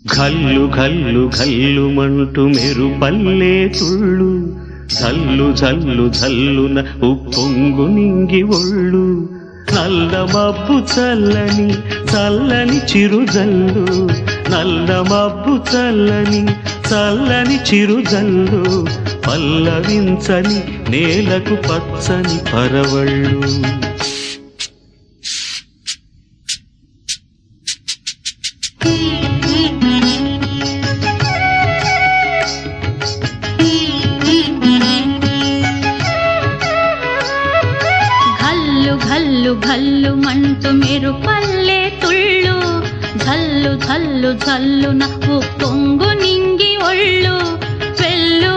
ఘల్లు ఘల్లు ఘల్లుమంటూ మెరుపల్లే తుళ్ళు, జల్లు జల్లు జల్లున ఉప్పొంగు నింగి ఒళ్ళు. నల్ల మబ్బు చల్లని చల్లని చిరుజల్లు, నల్ల మబ్బు చల్లని చల్లని చిరుజల్లు, పల్లవించని నేలకు పచ్చని పరవళ్ళు. ఘల్లు ఘల్లు మంటూ మెరుపల్లే తుళ్ళు, జల్లు జల్లు జల్లున ఉప్పొంగు నింగి ఒళ్ళు. వెల్లు